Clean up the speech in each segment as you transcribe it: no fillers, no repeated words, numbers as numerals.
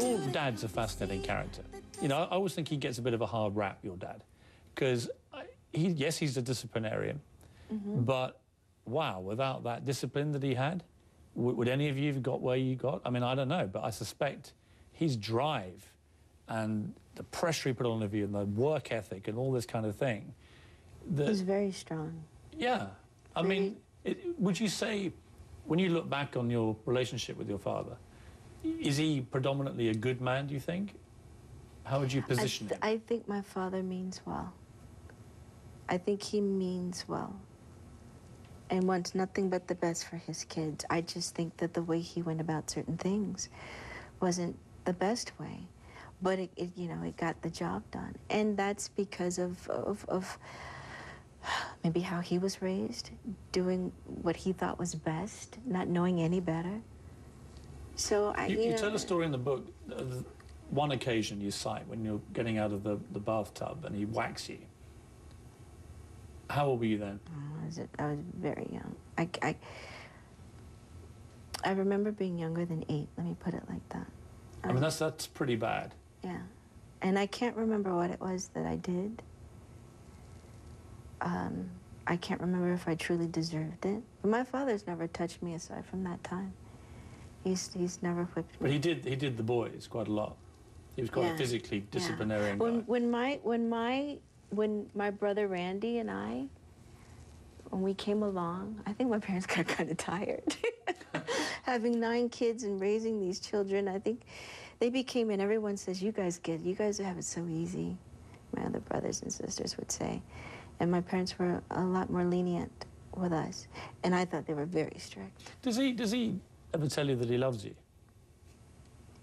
Your dad's a fascinating character. You know, I always think he gets a bit of a hard rap, your dad, because yes, he's a disciplinarian, but wow, without that discipline that he had, would any of you have got where you got? I mean, I don't know, but I suspect his drive and the pressure he put on you and the work ethic and all this kind of thing. He's very strong. Yeah. I mean, would you say, when you look back on your relationship with your father, is he predominantly a good man, do you think? How would you position him? I think my father means well. I think he means well and wants nothing but the best for his kids. I just think that the way he went about certain things wasn't the best way, but you know, it got the job done. And that's because of maybe how he was raised, doing what he thought was best, not knowing any better. So you tell a story in the book, one occasion you cite when you're getting out of the bathtub and he whacks you. How old were you then? I was very young. I remember being younger than 8, let me put it like that. I mean, that's pretty bad. Yeah. And I can't remember what it was that I did. I can't remember if I truly deserved it. But my father's never touched me aside from that time. He's never whipped me. But he did the boys quite a lot. He was quite a physically disciplinarian guy. When my brother Randy and when we came along, I think my parents got kind of tired. Having 9 kids and raising these children, I think they became, and everyone says, you guys have it so easy, my other brothers and sisters would say. And my parents were a lot more lenient with us, and I thought they were very strict. Does he ever tell you that he loves you?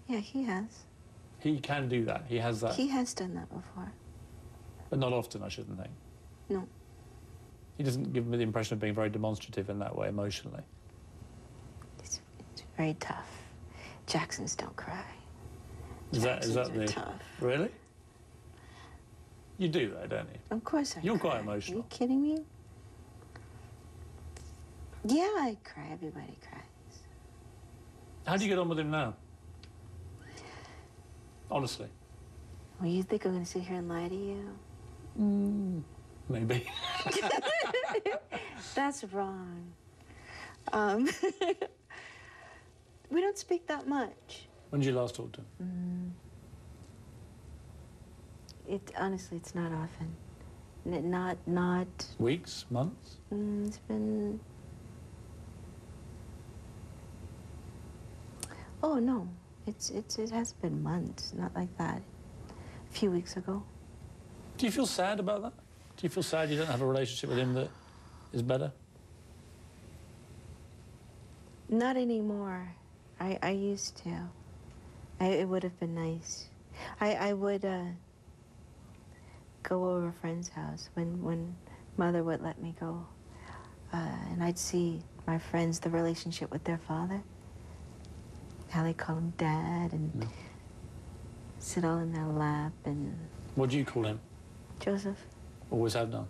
Yeah, he has. He can do that. He has that. He has done that before. But not often, I shouldn't think. No. He doesn't give me the impression of being very demonstrative in that way emotionally. It's very tough. Jacksons don't cry. Is that the tough. Really? You do though, don't you? Of course I You're cry. quite emotional. Are you kidding me? Yeah, I cry. Everybody cries. How do you get on with him now? Honestly. Well, you think I'm going to sit here and lie to you? Maybe. That's wrong. We don't speak that much. When did you last talk to him? Honestly, it's not often. Not... Weeks? Months? It's been... Oh, no. It has been months, not like that. A few weeks ago. Do you feel sad about that? Do you feel sad you don't have a relationship with him that is better? Not anymore. I used to. It would have been nice. I would go over a friend's house when Mother would let me go. And I'd see my friends, the relationship with their father. How they call him Dad and sit all in their lap and... What do you call him? Joseph. Always have done?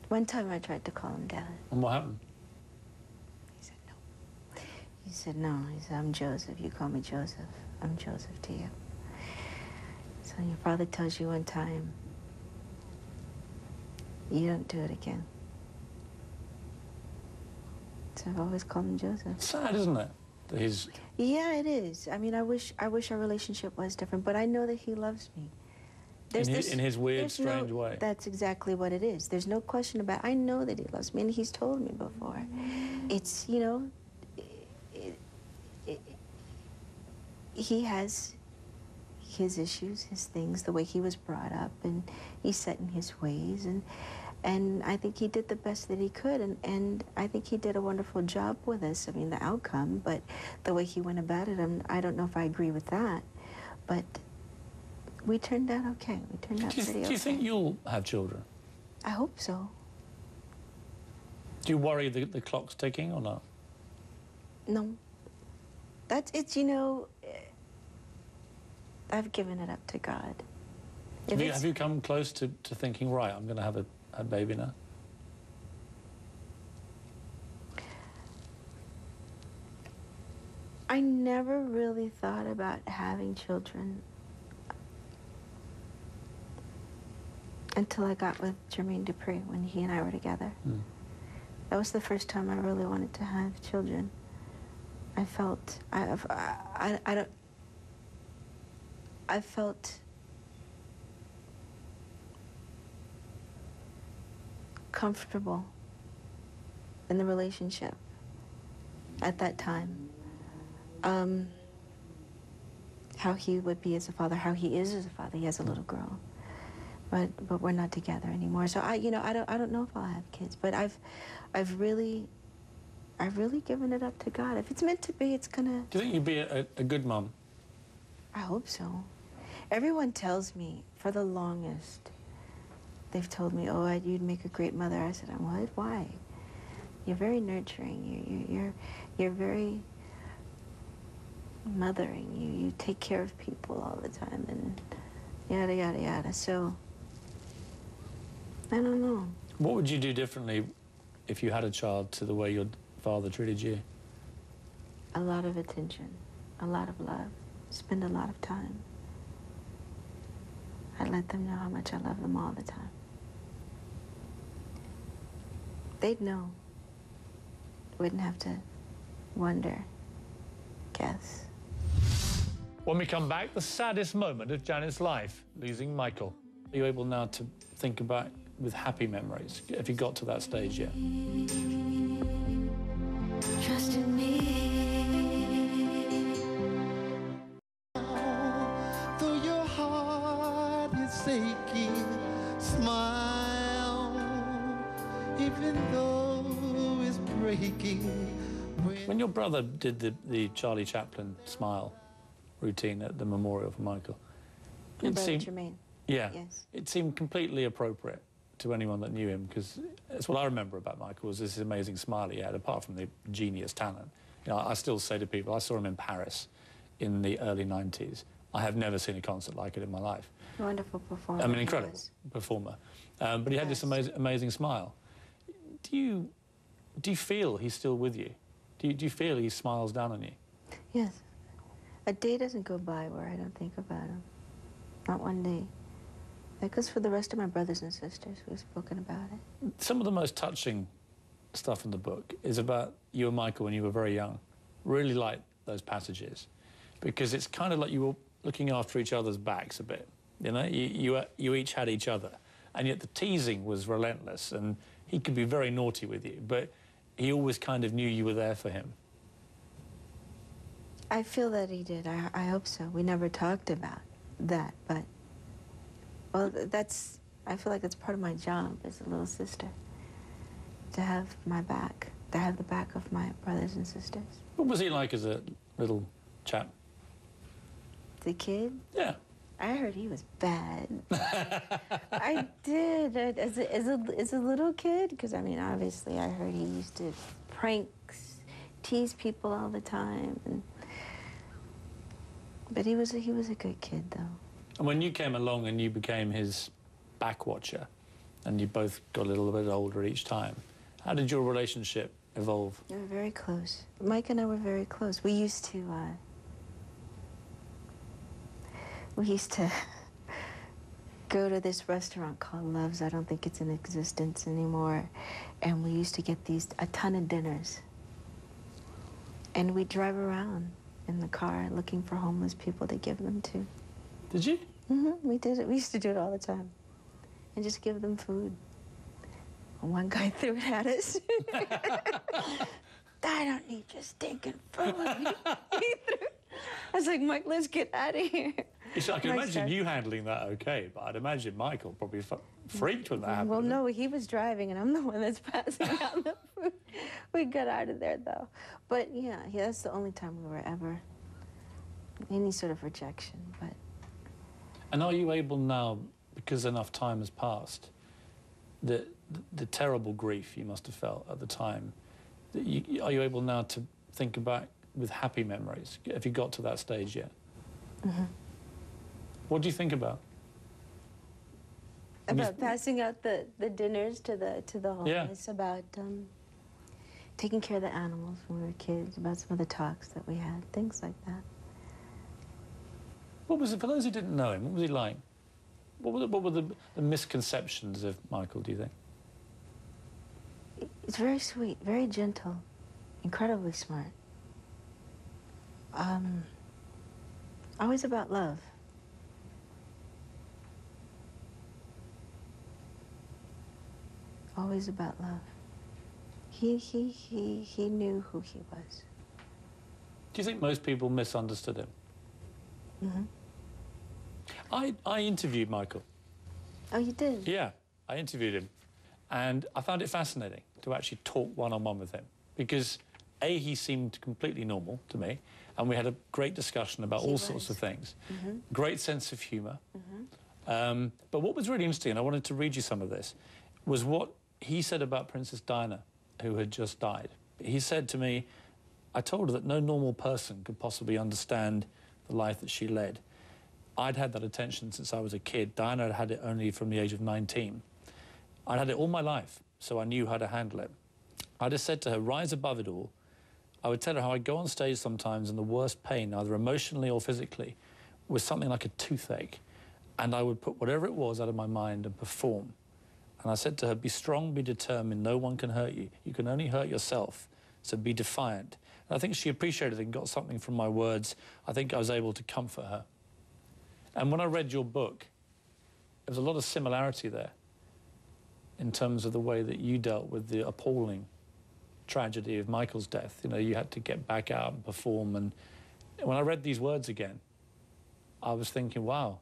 One time I tried to call him Dad. And what happened? He said no. He said no. He said, I'm Joseph. You call me Joseph. I'm Joseph to you. So your father tells you one time, you don't do it again. So I've always called him Joseph. Sad, isn't it? Yeah, it is. I mean, I wish our relationship was different, but I know that he loves me. In his weird, strange way. That's exactly what it is. There's no question about it. I know that he loves me, and he's told me before. It's, you know, he has his issues, his things, the way he was brought up, and he's set in his ways, and I think he did the best that he could, and I think he did a wonderful job with us. I mean, the outcome, but the way he went about it, I don't know if I agree with that, but we turned out okay. We turned out pretty okay. Do you think you'll have children? I hope so. Do you worry the clock's ticking or not? No. It's, you know, I've given it up to God. Have you come close to thinking, right, I'm going to have a baby now? I never really thought about having children until I got with Jermaine Dupri when he and I were together. Mm. That was the first time I really wanted to have children. I felt, I felt comfortable in the relationship at that time. How he would be as a father, how he is as a father. He has a little girl, but we're not together anymore. So I don't know if I'll have kids, but I've really given it up to God. If it's meant to be, it's gonna. Do you think you'd be a good mom? I hope so. Everyone tells me for the longest, they've told me, "Oh, you'd make a great mother." I said, "What? Why? You're very nurturing. You're very mothering. You take care of people all the time, and yada yada yada." So I don't know. What would you do differently if you had a child to the way your father treated you? A lot of attention, a lot of love, spend a lot of time. I let them know how much I love them all the time. They'd know. Wouldn't have to wonder, guess. When we come back, the saddest moment of Janet's life, losing Michael. Are you able now to think about with happy memories? Have you got to that stage yet? Trust in me. Though your heart is aching, smile, even though it's breaking. When your brother did the Charlie Chaplin smile routine at the memorial for Michael, My brother Jermaine. yeah, Yes. it seemed completely appropriate to anyone that knew him, because that's what I remember about Michael, was this amazing smile he had, apart from the genius talent. You know, I still say to people, I saw him in Paris in the early 90s. I have never seen a concert like it in my life. Wonderful performer. I mean, incredible performer. But he had this amazing smile. Do you feel he's still with you? Do you feel he smiles down on you? Yes. A day doesn't go by where I don't think about him. Not one day. That goes for the rest of my brothers and sisters. We've spoken about it. Some of the most touching stuff in the book is about you and Michael when you were very young. Really like those passages, because it's kind of like you were looking after each other's backs a bit. You know, you each had each other, and yet the teasing was relentless, and he could be very naughty with you, but he always kind of knew you were there for him. I feel that he did. I hope so. We never talked about that, but, well, I feel like it's part of my job as a little sister, to have my back, to have the back of my brothers and sisters. What was he like as a little chap? The kid? Yeah. I heard he was bad. I did. As a little kid, because, I mean, obviously I heard he used to pranks, tease people all the time. But he was a good kid, though. And when you came along and you became his back watcher, and you both got a little bit older each time, how did your relationship evolve? We were very close. Mike and I were very close. We used to go to this restaurant called Love's. I don't think it's in existence anymore. And we used to get a ton of dinners. And we'd drive around in the car looking for homeless people to give them to. Did you? Mm-hmm, we did it. We used to do it all the time. And just give them food. And one guy threw it at us. I don't need your stinking food. He threw. I was like, Mike, let's get out of here. I can imagine you handling that okay, but I'd imagine Michael probably freaked when that happened. Well, no, he was driving, and I'm the one that's passing out the food. We got out of there, though. But, yeah, that's the only time we were ever any sort of rejection. But. And are you able now, because enough time has passed, the terrible grief you must have felt at the time, are you able now to think about with happy memories? Have you got to that stage yet? Mm-hmm. What do you think about? About passing out the dinners to the homeless. Yeah. About taking care of the animals when we were kids, about some of the talks that we had, things like that. What was it, for those who didn't know him, what was he like? What were the misconceptions of Michael, do you think? He's very sweet, very gentle, incredibly smart. Always about love. Always about love. He knew who he was. Do you think most people misunderstood him? Mm-hmm. I interviewed Michael. Oh, you did? Yeah, I interviewed him. And I found it fascinating to actually talk one-on-one with him. Because, A, he seemed completely normal to me, and we had a great discussion about all sorts of things. Mm-hmm. Great sense of humour. Mm-hmm. But what was really interesting, and I wanted to read you some of this, was what he said about Princess Diana, who had just died. He said to me, I told her that no normal person could possibly understand the life that she led. I'd had that attention since I was a kid. Diana had had it only from the age of 19. I'd had it all my life, so I knew how to handle it. I just said to her, rise above it all. I would tell her how I'd go on stage sometimes in the worst pain, either emotionally or physically, with something like a toothache, and I would put whatever it was out of my mind and perform. And I said to her, be strong, be determined, no one can hurt you. You can only hurt yourself, so be defiant. And I think she appreciated it and got something from my words. I think I was able to comfort her. And when I read your book, there was a lot of similarity there in terms of the way that you dealt with the appalling tragedy of Michael's death. You know, you had to get back out and perform. And when I read these words again, I was thinking, wow,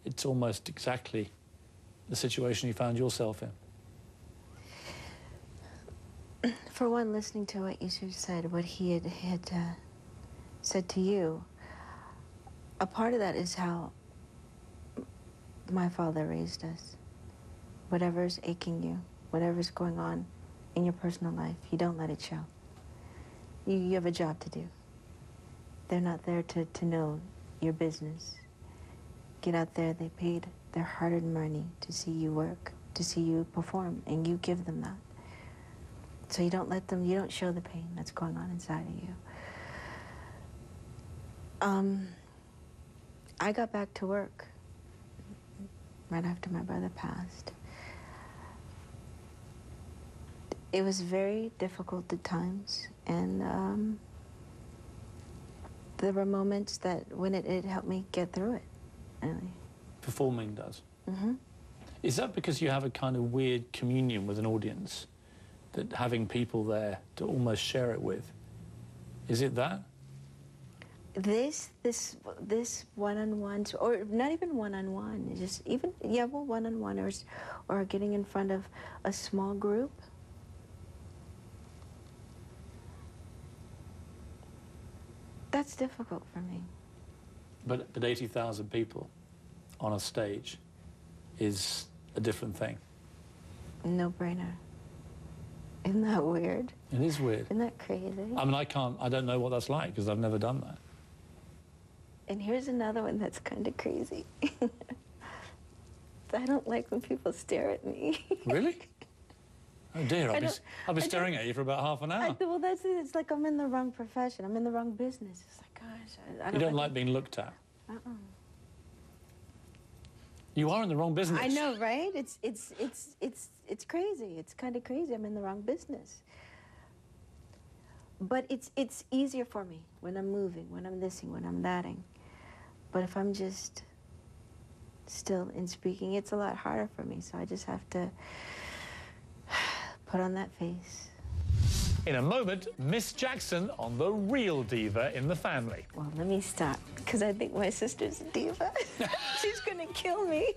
it's almost exactly the situation you found yourself in. For one, listening to what you said, what he had said to you, a part of that is how my father raised us. Whatever's aching you, whatever's going on in your personal life, you don't let it show. You have a job to do. They're not there to know your business. Get out there, they paid their hard-earned money to see you work, to see you perform, and you give them that. So you don't let them, you don't show the pain that's going on inside of you. I got back to work right after my brother passed. It was very difficult at times, and there were moments that when it helped me get through it, really. Performing does. Mm-hmm. Is that because you have a kind of weird communion with an audience, that having people there to almost share it with? Is it that? This one-on-ones, or not even one-on-one, just even, yeah, well, one-on-one, or getting in front of a small group. That's difficult for me. But 80,000 people on a stage is a different thing. No-brainer. Isn't that weird? It is weird. Isn't that crazy? I mean, I don't know what that's like, because I've never done that. And here's another one that's kind of crazy. I don't like when people stare at me. Really? Oh dear, I'll be staring at you for about half an hour. Well, it's like I'm in the wrong profession. I'm in the wrong business. It's like, gosh, I You don't like being looked at? Uh-uh. You are in the wrong business. I know, right? It's crazy. It's kind of crazy. I'm in the wrong business. But it's easier for me when I'm moving, when I'm thising, when I'm thating. But if I'm just still in speaking, it's a lot harder for me. So I just have to put on that face. In a moment, Miss Jackson on the real diva in the family. Well, let me stop, because I think my sister's a diva. She's gonna kill me.